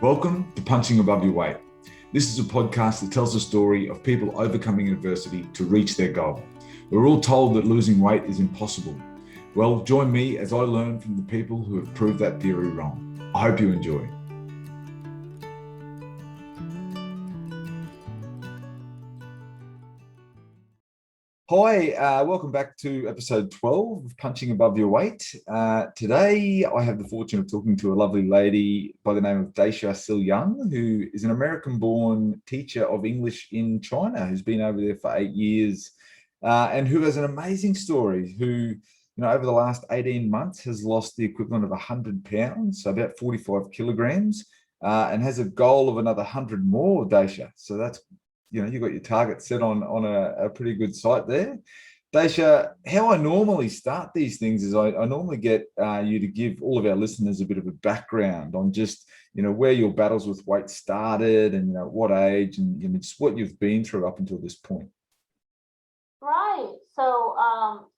Welcome to Punching Above Your Weight. This is a podcast that tells the story of people overcoming adversity to reach their goal. We're all told that losing weight is impossible. Well, join me as I learn from the people who have proved that theory wrong. I hope you enjoy. Hi, welcome back to episode 12 of Punching Above Your Weight. Today, I have the fortune of talking to a lovely lady by the name of Dacia Sil Yang, who is an American-born teacher of English in China, who's been over there for 8 years, and who has an amazing story, who, over the last 18 months has lost the equivalent of 100 pounds, so about 45 kilograms, and has a goal of another 100 more, Dacia. So that's you've got your target set on a pretty good site there. Dacia, how I normally start these things is I normally get you to give all of our listeners a bit of a background on just, where your battles with weight started and, what age and just what you've been through up until this point. Right. So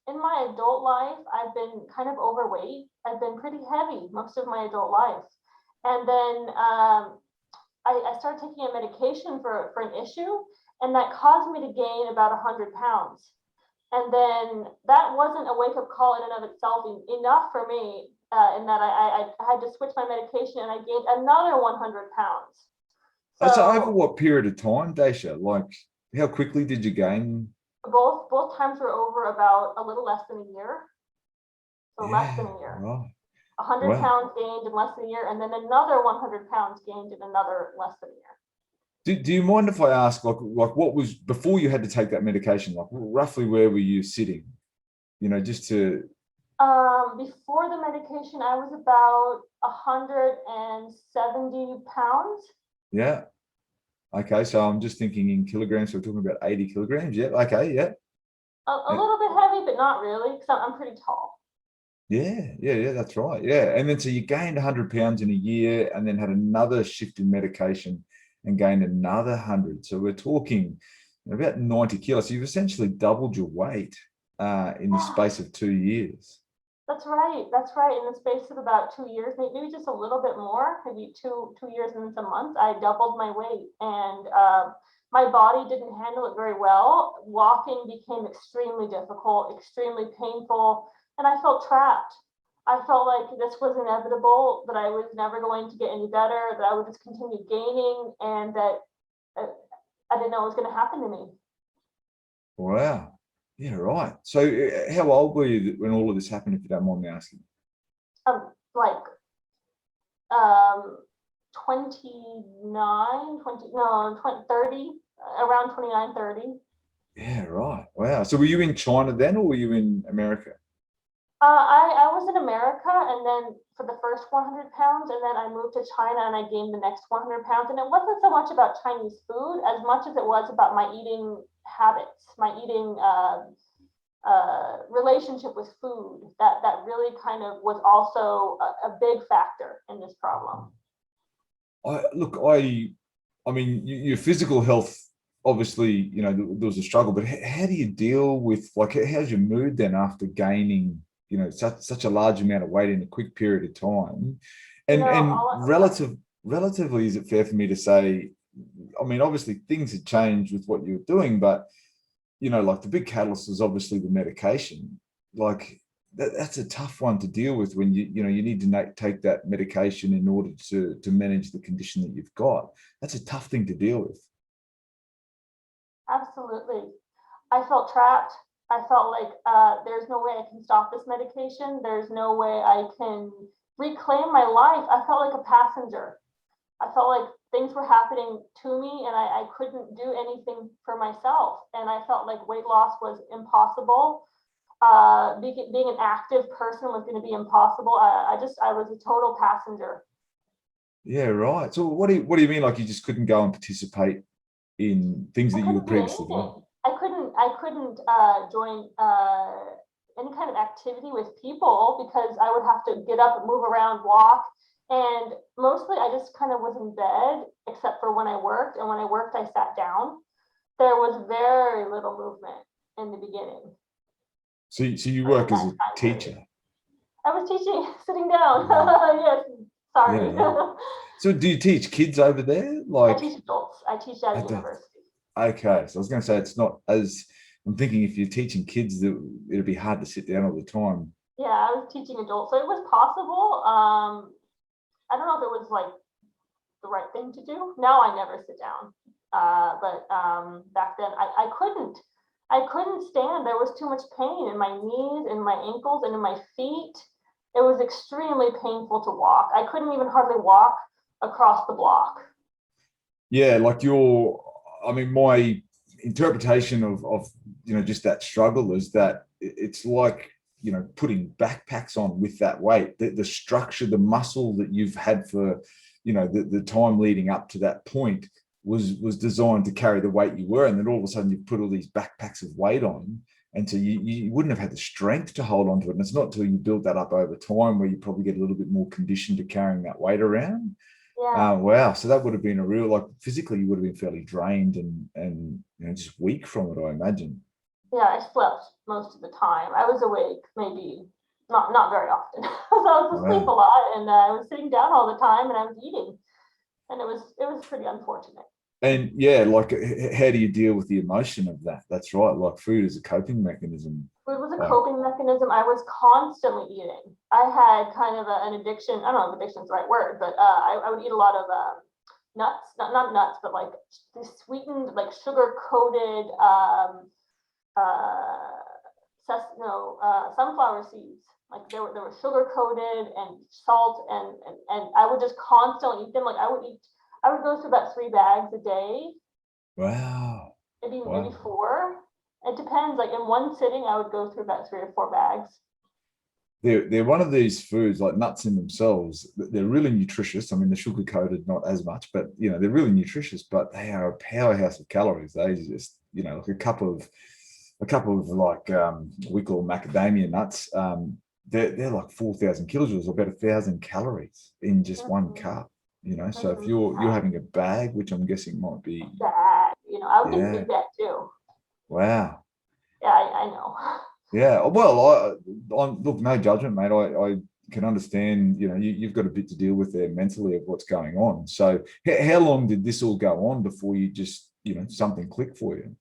in my adult life, I've been kind of overweight. I've been pretty heavy most of my adult life. And then I started taking a medication for an issue, and that caused me to gain about 100 pounds. And then that wasn't a wake-up call in and of itself enough for me, in that I had to switch my medication, and I gained another 100 pounds. So over what period of time, Dacia? Like, how quickly did you gain? Both times were over about a little less than a year. So less than a year. Right. 100 pounds gained in less than a year, and then another 100 pounds gained in another less than a year. Do you mind if I ask, like what was before you had to take that medication? Like, roughly where were you sitting? Just to. Before the medication, I was about 170 pounds. Yeah. Okay, so I'm just thinking in kilograms. So we're talking about 80 kilograms. Yeah. Okay. Yeah. A little bit heavy, but not really, because I'm pretty tall. Yeah, that's right. Yeah. And then so you gained 100 pounds in a year and then had another shift in medication and gained another 100. So we're talking about 90 kilos. So you've essentially doubled your weight in the space of 2 years. That's right. In the space of about 2 years, maybe just a little bit more, maybe two years and some months, I doubled my weight. And my body didn't handle it very well. Walking became extremely difficult, extremely painful. And I felt trapped. I felt like this was inevitable, that I was never going to get any better, that I would just continue gaining, and that I didn't know what was going to happen to me. Wow. Yeah, right. So how old were you when all of this happened, if you don't mind me asking? 30, around 29, 30. Yeah, right. Wow. So were you in China then, or were you in America? I was in America, and then for the first 100 pounds, and then I moved to China and I gained the next 100 pounds. And it wasn't so much about Chinese food as much as it was about my eating habits, my eating relationship with food. That really kind of was also a big factor in this problem. I mean, your physical health, obviously, there was a struggle, but how do you deal with, like, how's your mood then after gaining such a large amount of weight in a quick period of time? And relatively, is it fair for me to say, I mean, obviously things had changed with what you were doing, but like the big catalyst is obviously the medication. Like that's a tough one to deal with when you need to take that medication in order to manage the condition that you've got. That's a tough thing to deal with. Absolutely. I felt trapped. I felt like there's no way I can stop this medication. There's no way I can reclaim my life. I felt like a passenger. I felt like things were happening to me, and I couldn't do anything for myself. And I felt like weight loss was impossible. Being an active person was going to be impossible. I was a total passenger. Yeah, right. So what do you mean? Like you just couldn't go and participate in things that you were previously doing? I couldn't join any kind of activity with people because I would have to get up and move around, walk. And mostly I just kind of was in bed, except for when I worked. And when I worked, I sat down. There was very little movement in the beginning. So you work as a teacher? I was teaching sitting down. Yeah. Yes, sorry. Yeah. So do you teach kids over there? I Like, teach adults. I teach at a adults? university. Okay, so I was going to say it's not as I'm thinking if you're teaching kids, it'd be hard to sit down all the time. Yeah, I was teaching adults, so it was possible. I don't know if it was like the right thing to do. Now I never sit down. But back then I couldn't. I couldn't stand. There was too much pain in my knees, in my ankles, and in my feet. It was extremely painful to walk. I couldn't even hardly walk across the block. Yeah, like I mean, my interpretation of just that struggle is that it's like putting backpacks on with that weight. The structure, the muscle that you've had for the time leading up to that point was designed to carry the weight you were, and then all of a sudden you put all these backpacks of weight on, and so you wouldn't have had the strength to hold on to it. And it's not until you build that up over time where you probably get a little bit more conditioned to carrying that weight around. Yeah. Wow. So that would have been a real, like, physically you would have been fairly drained and just weak from it, I imagine. Yeah, I slept most of the time. I was awake maybe not very often. So I was asleep a Wow. lot, and I was sitting down all the time, and I was eating, and it was pretty unfortunate. And yeah, like, how do you deal with the emotion of that? That's right. Like, food is a coping mechanism. It was a Like, coping mechanism. I was constantly eating. I had kind of an addiction. I don't know if addiction is the right word, but I would eat a lot of nuts, not nuts, but like these sweetened, like sugar coated sunflower seeds. Like they were sugar coated and salt, and I would just constantly eat them. Like I would go through about 3 bags a day, wow. maybe Wow. four. It depends. Like in one sitting, I would go through about 3 or 4 bags. They're one of these foods, like nuts in themselves. They're really nutritious. I mean, the sugar coated, not as much, but they're really nutritious. But they are a powerhouse of calories. They just, like a couple of like we call macadamia nuts. They're like 4,000 kilojoules, or about 1,000 calories in just one Mm-hmm. cup. So if Mm-hmm. you're having a bag, which I'm guessing might be, Bag, I would get a yeah, big bag too. wow. Yeah, I know. Yeah, well, look, no judgment, mate. I can understand. You've got a bit to deal with there mentally of what's going on. So, how long did this all go on before you just, something clicked for you?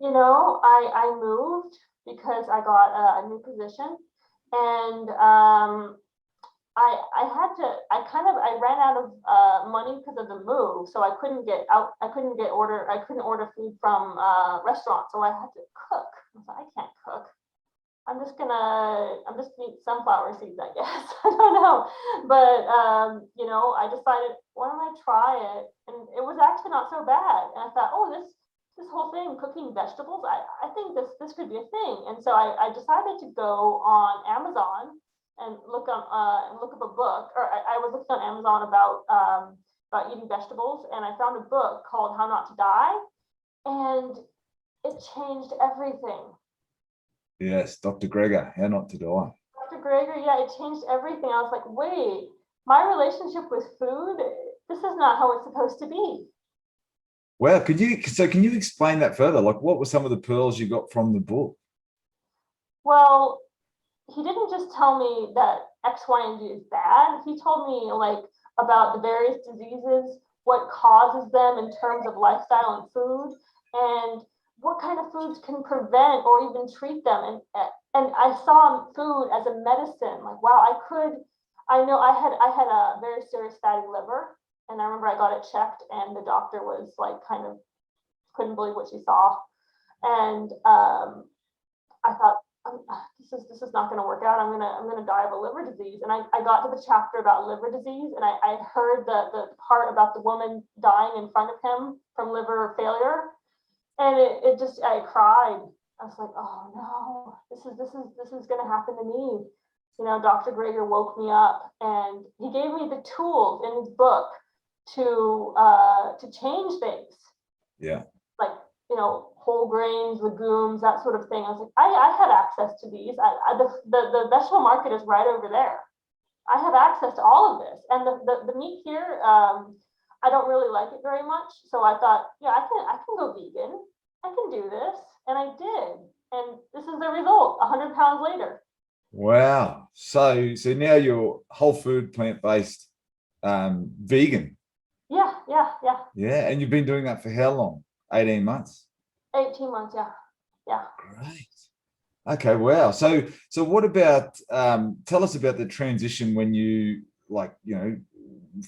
I moved because I got a new position, and I had to I ran out of money because of the move, so I couldn't order food from restaurants, so I had to cook. I was like, I can't cook. I'm just gonna eat sunflower seeds, I guess. I don't know. But I decided, why don't I try it? And it was actually not so bad. And I thought, oh, this whole thing, cooking vegetables, I think this could be a thing. And so I decided to go on Amazon and look up a book, or I was looking on Amazon about eating vegetables, and I found a book called How Not to Die, and it changed everything. Yes, Dr. Gregor, How Not to Die. Dr. Greger, yeah, it changed everything. I was like, wait, my relationship with food, this is not how it's supposed to be. Wow, can you explain that further? Like, what were some of the pearls you got from the book? Well, he didn't just tell me that X, Y, and Z is bad. He told me like about the various diseases, what causes them in terms of lifestyle and food, and what kind of foods can prevent or even treat them. And I saw food as a medicine. Like, wow, I know I had a very serious fatty liver, and I remember I got it checked, and the doctor was like kind of couldn't believe what she saw. And I thought, this is not going to work out. I'm gonna die of a liver disease. And I got to the chapter about liver disease, and I heard the part about the woman dying in front of him from liver failure, and it just I cried. I was like, oh no, this is gonna happen to me. Dr. Greger woke me up, and he gave me the tools in his book to change things, Yeah. like whole grains, legumes, that sort of thing. I was like, I had access to these. The vegetable market is right over there. I have access to all of this, and the meat here, I don't really like it very much. So I thought, yeah, I can go vegan. I can do this, and I did. And this is the result. 100 pounds later. Wow. So now you're whole food, plant-based, vegan. Yeah, yeah, yeah. Yeah, and you've been doing that for how long? 18 months. 18 months, yeah. Yeah. Great. Okay, wow. So what about tell us about the transition when you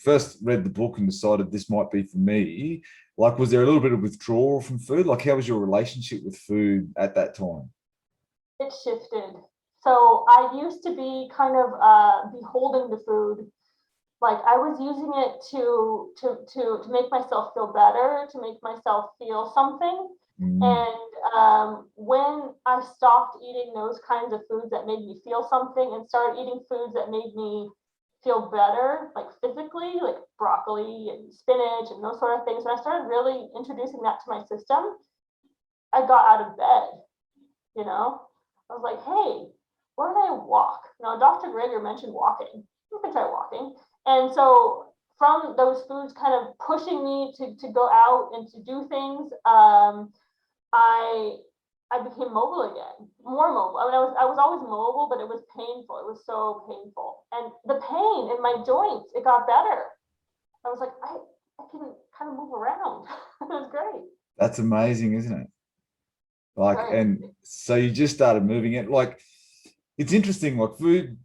first read the book and decided this might be for me. Like, was there a little bit of withdrawal from food? Like, how was your relationship with food at that time? It shifted. So I used to be kind of beholden to food. Like I was using it to make myself feel better, to make myself feel something. Mm, And when I stopped eating those kinds of foods that made me feel something and started eating foods that made me feel better, like physically, like broccoli and spinach and those sort of things, when I started really introducing that to my system, I got out of bed, you know? I was like, hey, why don't I walk? Now, Dr. Greger mentioned walking. You can try walking. And so from those foods kind of pushing me to go out and to do things, I I became mobile again, more mobile. I mean, I was always mobile, but it was painful. It was so painful, and the pain in my joints, it got better. I was like, I can kind of move around. It was great. that's amazing, isn't it? Like, Very and so you just started moving it. Like, it's interesting, like food,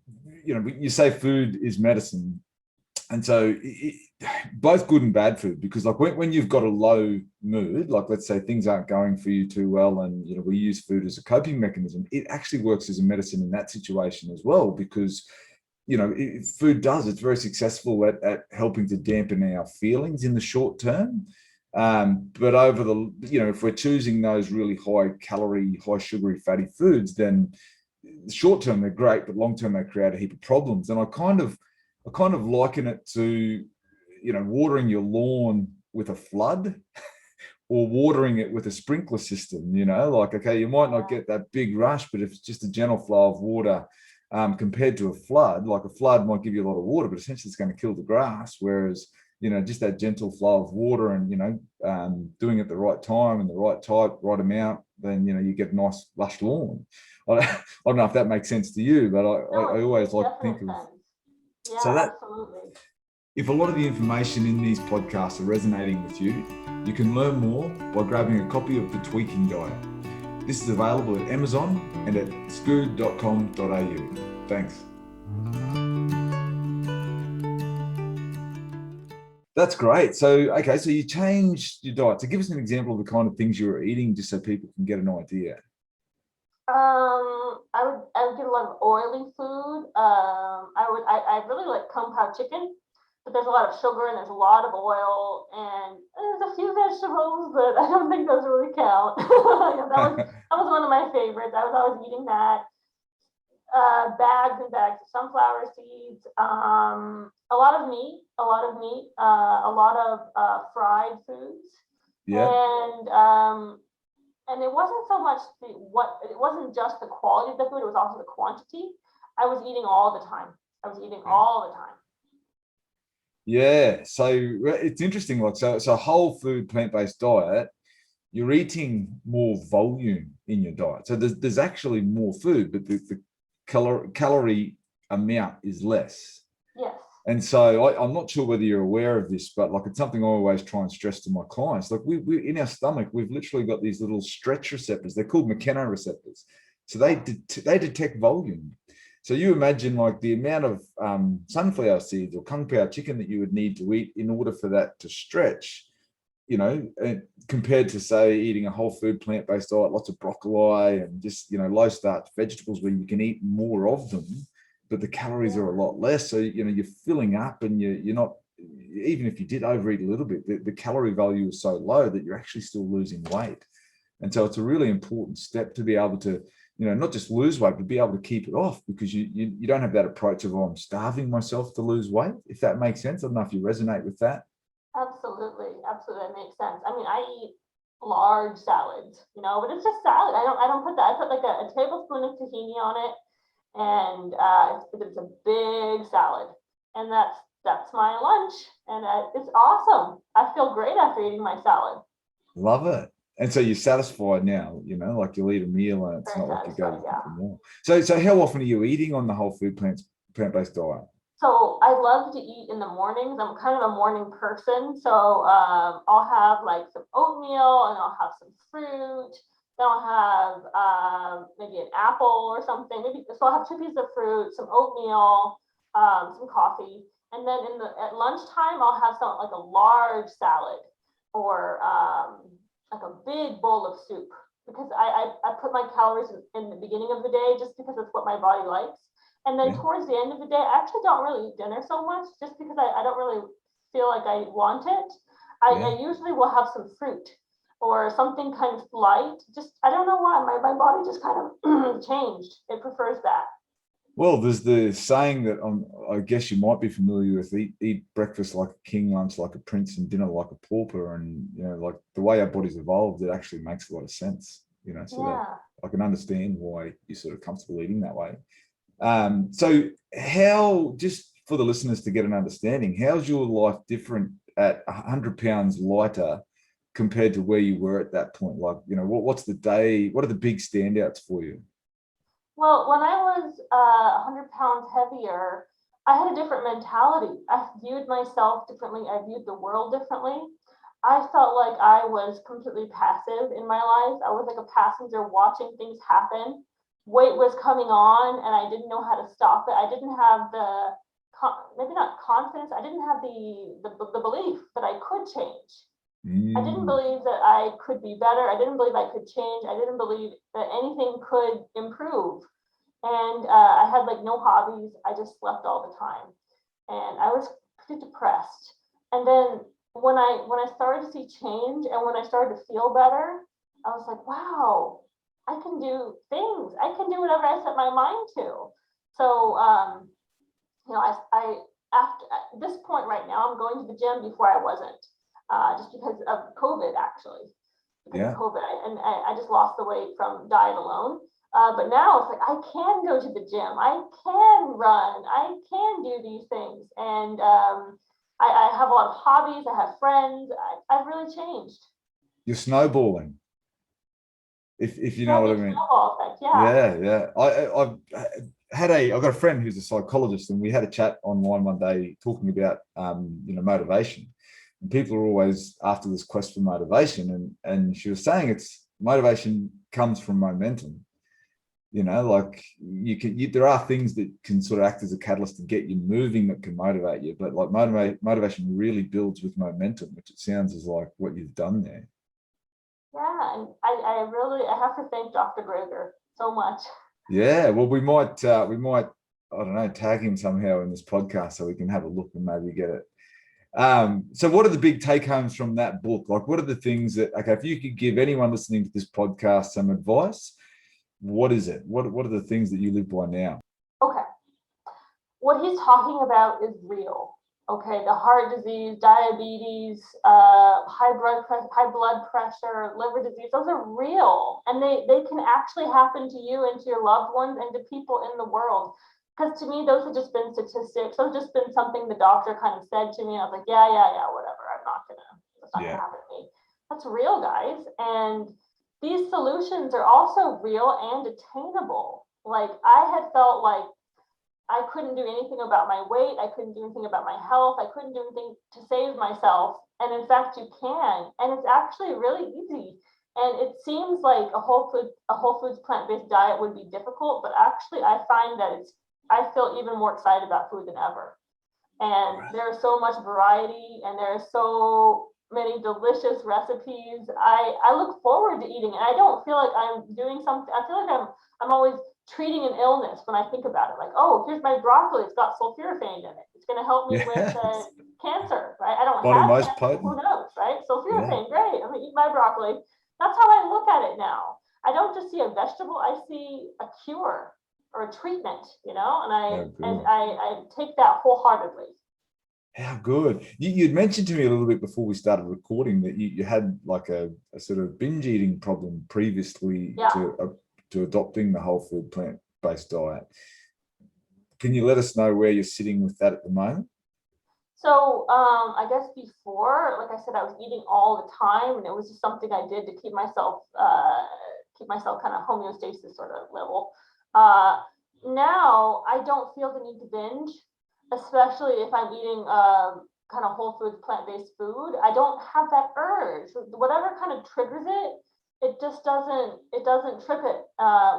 you say food is medicine. And so both good and bad food, because like when you've got a low mood, like let's say things aren't going for you too well, and we use food as a coping mechanism, it actually works as a medicine in that situation as well, because food does, it's very successful at helping to dampen our feelings in the short term. But over the, if we're choosing those really high calorie, high sugary, fatty foods, then short term they're great, but long term they create a heap of problems. And I kind of liken it to, watering your lawn with a flood or watering it with a sprinkler system. Like, okay, you might not get that big rush, but if it's just a gentle flow of water, compared to a flood, like a flood might give you a lot of water, but essentially it's going to kill the grass. Whereas, just that gentle flow of water and, doing it the right time and the right type, right amount, then, you get a nice lush lawn. I don't know if that makes sense to you, but No, I it always makes like to think definite of, sense. so Yeah, that absolutely. if a lot of the information in these podcasts are resonating with you, you can learn more by grabbing a copy of The Tweaking Diet. This is available at Amazon and at scood.com.au. Thanks. That's great. So, okay, so you changed your diet. So give us an example of the kind of things you were eating, just so people can get an idea. I would get a lot of oily food. I really like kung pao chicken, but there's a lot of sugar and there's a lot of oil and there's a few vegetables, but I don't think those really count. Yeah, that was one of my favorites. I was always eating that. Bags and bags of sunflower seeds. A lot of meat, a lot of fried foods, Yeah. and it wasn't so much it wasn't just the quality of the food, it was also the quantity. I was eating all the time. I was eating all the time. Yeah. So it's interesting. Like, so whole food, plant-based diet, you're eating more volume in your diet. So there's actually more food, but the calorie amount is less. Yes. And so I'm not sure whether you're aware of this, but like it's something I always try and stress to my clients. Like we in our stomach, we've literally got these little stretch receptors. They're called mechanoreceptors. So they detect volume. So you imagine like the amount of sunflower seeds or kung pao chicken that you would need to eat in order for that to stretch, compared to say eating a whole food plant-based diet, lots of broccoli and just, low starch vegetables where you can eat more of them, but the calories are a lot less. So, you're filling up and you're not, even if you did overeat a little bit, the calorie value is so low that you're actually still losing weight. And so it's a really important step to be able to, not just lose weight, but be able to keep it off, because you don't have that approach of, oh, I'm starving myself to lose weight, if that makes sense. I don't know if you resonate with that. Absolutely, absolutely, that makes sense. I mean, I eat large salads, but it's just salad. I don't put that. I put like a tablespoon of tahini on it, and it's a big salad, and that's my lunch, and it's awesome. I feel great after eating my salad. Love it. And so you're satisfied now, like you'll eat a meal and it's Very not like you go satisfied, looking yeah. for more. So how often are you eating on the whole food plant-based diet? So I love to eat in the mornings. I'm kind of a morning person. So I'll have like some oatmeal and I'll have some fruit. Then I'll have maybe an apple or something. Maybe so I'll have two pieces of fruit, some oatmeal, some coffee, and then at lunchtime I'll have some like a large salad or like a big bowl of soup because I put my calories in the beginning of the day just because it's what my body likes. And then Yeah. towards the end of the day, I actually don't really eat dinner so much just because I don't really feel like I want it. I usually will have some fruit or something kind of light. Just, I don't know why, my body just kind of changed. It prefers that. Well, there's the saying that I guess you might be familiar with: eat breakfast like a king, lunch like a prince, and dinner like a pauper. And like the way our body's evolved, it actually makes a lot of sense. So that Yeah. I can understand why you're sort of comfortable eating that way. So how, just for the listeners to get an understanding, how's your life different at 100 pounds lighter compared to where you were at that point? Like, what's the day? What are the big standouts for you? Well, when I was 100 pounds heavier, I had a different mentality. I viewed myself differently. I viewed the world differently. I felt like I was completely passive in my life. I was like a passenger watching things happen. Weight was coming on and I didn't know how to stop it. I didn't have the, maybe not confidence, I didn't have the belief that I could change. I didn't believe that I could be better. I didn't believe I could change. I didn't believe that anything could improve. And I had like no hobbies. I just slept all the time, and I was pretty depressed. And then when I started to see change, and when I started to feel better, I was like, wow, I can do things. I can do whatever I set my mind to. So I after at this point right now, I'm going to the gym before I wasn't, just because of COVID, actually. Because of Yeah. COVID, I just lost the weight from diet alone. But now it's like I can go to the gym, I can run, I can do these things, and I have a lot of hobbies. I have friends. I've really changed. You're snowballing, if you know Yeah, what I big mean. snowball effect. Yeah. Yeah, yeah. I've got a friend who's a psychologist, and we had a chat online one day talking about motivation. And people are always after this quest for motivation, and she was saying it's motivation comes from momentum. Like there are things that can sort of act as a catalyst to get you moving that can motivate you, but like motivation really builds with momentum, which it sounds is like what you've done there. Yeah, and I have to thank Dr. Greger so much. Yeah, well, we might, I don't know, tag him somehow in this podcast so we can have a look and maybe get it. So what are the big take homes from that book? Like, what are the things that, okay, if you could give anyone listening to this podcast some advice, what is it? What are the things that you live by now? Okay, what he's talking about is real. Okay, the heart disease, diabetes, high blood pressure, liver disease, those are real, and they can actually happen to you and to your loved ones and to people in the world. Because to me, those have just been statistics. Those have just been something the doctor kind of said to me. I was like, yeah, yeah, yeah, whatever. It's not gonna Yeah. happen to me. That's real, guys. And these solutions are also real and attainable. Like I had felt like I couldn't do anything about my weight. I couldn't do anything about my health. I couldn't do anything to save myself. And in fact, you can. And it's actually really easy. And it seems like a whole foods plant-based diet would be difficult, but actually I find that I feel even more excited about food than ever. And there's so much variety and there's so many delicious recipes. I look forward to eating, and I don't feel like I'm doing something. I feel like I'm always treating an illness when I think about it. Like, oh, here's my broccoli. It's got sulforaphane in it. It's going to help me with Yes. cancer, right? I don't One of the have most cancer. Who potent. knows, right? Yeah. Sulforaphane, great. I'm going to eat my broccoli. That's how I look at it now. I don't just see a vegetable. I see a cure or a treatment, and Yeah, good. I take that wholeheartedly. How good. You'd mentioned to me a little bit before we started recording that you had like a sort of binge eating problem previously Yeah. to adopting the whole food plant-based diet. Can you let us know where you're sitting with that at the moment? So I guess before, like I said, I was eating all the time, and it was just something I did to keep myself kind of homeostasis sort of level. Now I don't feel the need to binge. especially if I'm eating kind of whole foods, plant-based food, I don't have that urge. Whatever kind of triggers it, it just doesn't trip it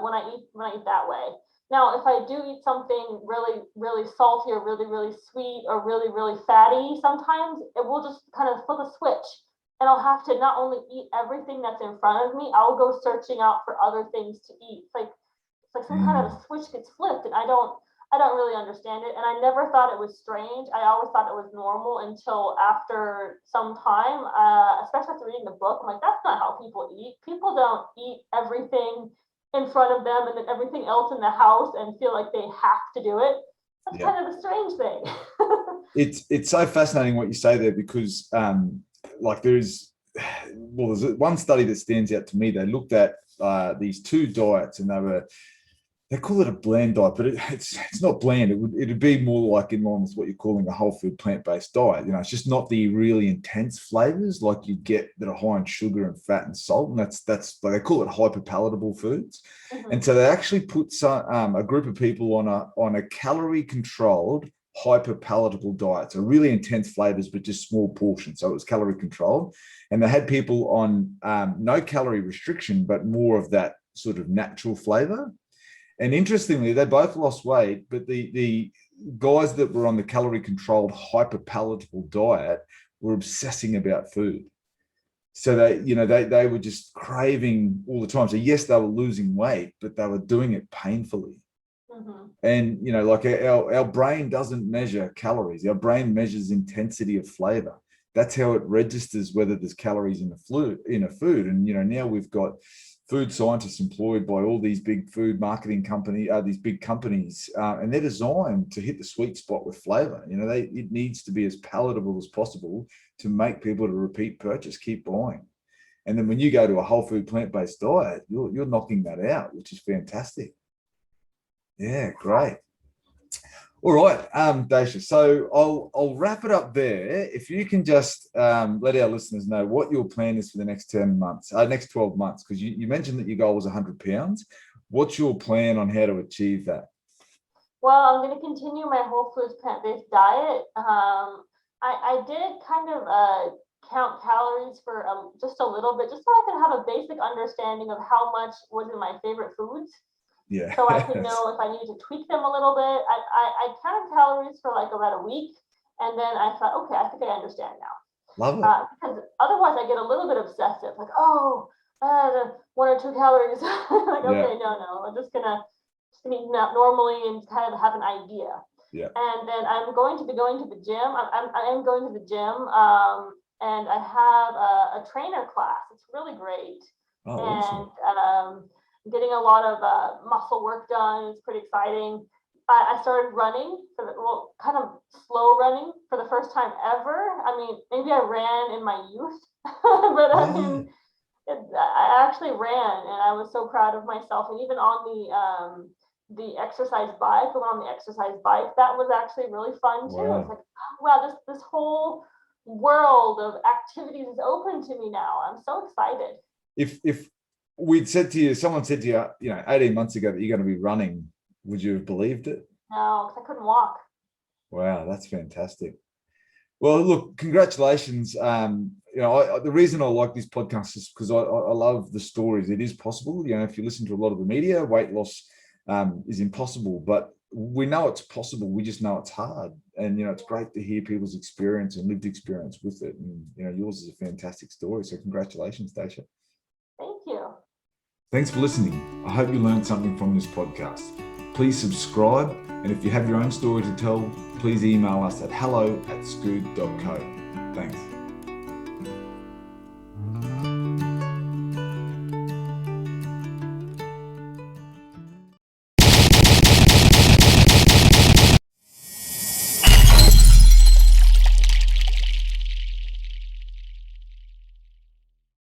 when I eat that way. Now, if I do eat something really, really salty or really, really sweet or really, really fatty, sometimes it will just kind of flip a switch. And I'll have to not only eat everything that's in front of me, I'll go searching out for other things to eat. It's like some kind of a switch gets flipped, and I don't really understand it. And I never thought it was strange. I always thought it was normal until after some time, especially after reading the book. I'm like, that's not how people eat. People don't eat everything in front of them and then everything else in the house and feel like they have to do it. That's kind of a strange thing. It's so fascinating what you say there, because there's one study that stands out to me. They looked at these two diets, and they call it a bland diet, but it's not bland. It'd be more like in line with what you're calling a whole food plant-based diet. It's just not the really intense flavors like you get that are high in sugar and fat and salt. And that's like they call it hyperpalatable foods. Mm-hmm. And so they actually put a group of people on a calorie-controlled hyperpalatable diet. So really intense flavors, but just small portions. So it was calorie controlled. And they had people on no calorie restriction, but more of that sort of natural flavor. And interestingly, they both lost weight, but the guys that were on the calorie-controlled hyperpalatable diet were obsessing about food. So they were just craving all the time. So yes, they were losing weight, but they were doing it painfully. Mm-hmm. And like our brain doesn't measure calories. Our brain measures intensity of flavor. That's how it registers whether there's calories in a food. And now we've got food scientists employed by all these big food marketing these big companies, and they're designed to hit the sweet spot with flavor. It needs to be as palatable as possible to make people to repeat purchase, keep buying. And then when you go to a whole food plant-based diet, you're knocking that out, which is fantastic. Yeah, great. All right, Dacia. So I'll wrap it up there. If you can just let our listeners know what your plan is for the next 12 months, because you mentioned that your goal was 100 pounds. What's your plan on how to achieve that? Well, I'm going to continue my whole foods plant-based diet. I did kind of count calories for just a little bit, just so I could have a basic understanding of how much was in my favorite foods. Yeah. So I could know if I needed to tweak them a little bit. I counted calories for like about a week, and then I thought, okay, I think I understand now. Love it. Because otherwise I get a little bit obsessive, like, oh, 1 or 2 calories. Like, okay, no, I'm just gonna eat normally and kind of have an idea. Yeah. And then I'm going to be going to the gym. I am going to the gym, and I have a trainer class. It's really great. Oh, awesome. And getting a lot of muscle work done. It's pretty exciting. I started running kind of slow running for the first time ever. I mean, maybe I ran in my youth, but I actually ran, and I was so proud of myself. And even on the exercise bike, that was actually really fun too. Wow. It's like, oh, wow, this whole world of activities is open to me now. I'm so excited. If someone said to you, 18 months ago that you're going to be running, would you have believed it? No, because I couldn't walk. Wow, that's fantastic. Well, look, congratulations. The reason I like this podcast is because I love the stories. It is possible. If you listen to a lot of the media, weight loss is impossible, but we know it's possible. We just know it's hard. And, it's great to hear people's experience and lived experience with it. And, yours is a fantastic story. So congratulations, Dacia. Thank you. Thanks for listening. I hope you learned something from this podcast. Please subscribe, and if you have your own story to tell, please email us at hello@scood.co. Thanks.